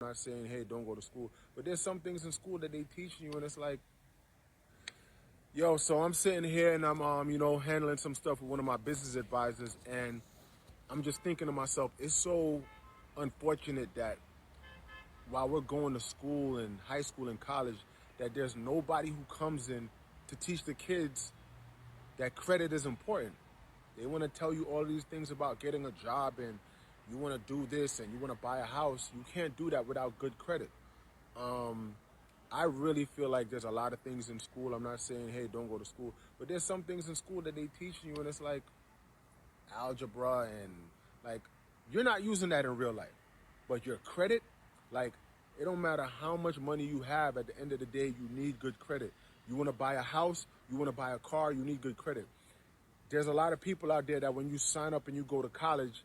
not saying, hey, don't go to school. But there's some things in school that they teach you, and it's like, yo, so I'm sitting here and I'm, handling some stuff with one of my business advisors, and I'm just thinking to myself, it's so unfortunate that while we're going to school and high school and college, that there's nobody who comes in to teach the kids that credit is important. They want to tell you all these things about getting a job and you want to do this and you want to buy a house. You can't do that without good credit. I really feel like there's a lot of things in school. I'm not saying, hey, don't go to school, but there's some things in school that they teach you, and it's like algebra and like you're not using that in real life. But your credit, like it don't matter how much money you have. At the end of the day, you need good credit. You want to buy a house, you want to buy a car, you need good credit. There's a lot of people out there that when you sign up and you go to college,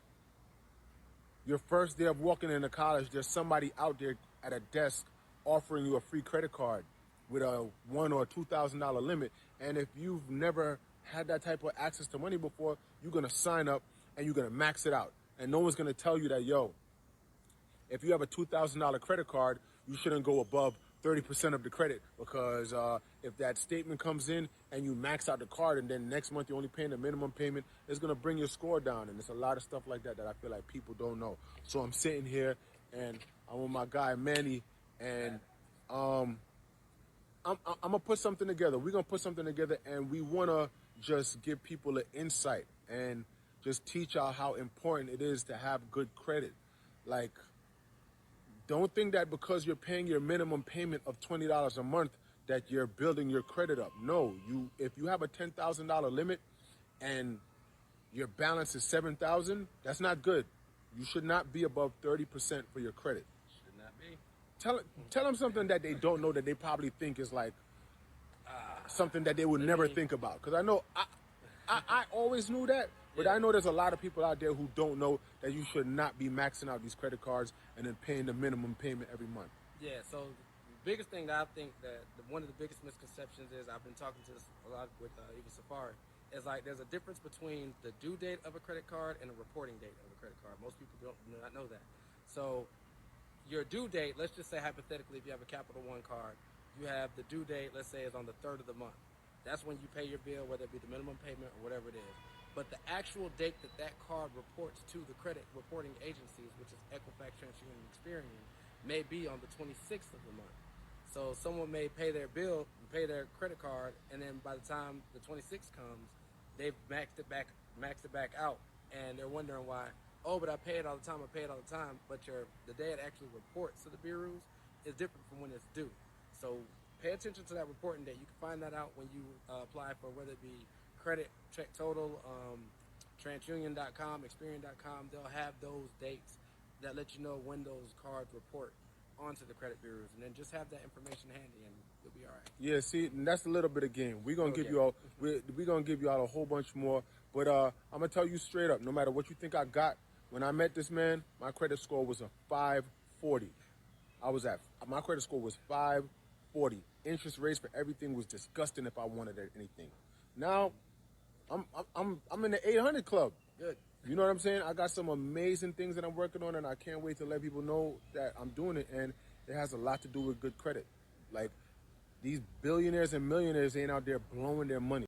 your first day of walking into college, there's somebody out there at a desk offering you a free credit card with a $1,000 or $2,000 limit. And if you've never had that type of access to money before, you're gonna sign up and you're gonna max it out. And no one's gonna tell you that, yo, if you have a $2,000 credit card, you shouldn't go above 30% of the credit because if that statement comes in and you max out the card and then next month you're only paying the minimum payment, it's going to bring your score down. And there's a lot of stuff like that that I feel like people don't know. So I'm sitting here and I'm with my guy Manny, and I'm gonna put something together. We're gonna put something together, and we wanna just give people an insight and just teach y'all how important it is to have good credit. Like, don't think that because you're paying your minimum payment of $20 a month that you're building your credit up. No, if you have a $10,000 limit and your balance is 7,000, that's not good. You should not be above 30% for your credit. Should not be. Tell them something that they don't know that they probably think is like something that they would never think about. Because I know I always knew that, but I know there's a lot of people out there who don't know that you should not be maxing out these credit cards and then paying the minimum payment every month. Yeah, so the biggest thing that I think that one of the biggest misconceptions is, I've been talking to this a lot with even Safaree, is like there's a difference between the due date of a credit card and a reporting date of a credit card. Most people do not know that. So your due date, let's just say hypothetically, if you have a Capital One card, you have the due date, let's say, is on the 3rd of the month. That's when you pay your bill, whether it be the minimum payment or whatever it is. But the actual date that that card reports to the credit reporting agencies, which is Equifax, TransUnion, and Experian, may be on the 26th of the month. So someone may pay their bill, pay their credit card, and then by the time the 26th comes, they've maxed it back out, and they're wondering why. Oh, but I pay it all the time. But the day it actually reports to the bureaus is different from when it's due. So pay attention to that reporting date. You can find that out when you apply for whether it be credit, check total, TransUnion.com, Experian.com. They'll have those dates that let you know when those cards report onto the credit bureaus, and then just have that information handy, and you'll be all right. Yeah, see, and that's a little bit of game. We're gonna give you all we're gonna give you all a whole bunch more. But I'm gonna tell you straight up, no matter what you think I got, when I met this man, my credit score was a 540. My credit score was 540. Interest rates for everything was disgusting if I wanted anything. Now I'm in the 800 club. Good. You know what I'm saying? I got some amazing things that I'm working on, and I can't wait to let people know that I'm doing it. And it has a lot to do with good credit. Like, these billionaires and millionaires ain't out there blowing their money.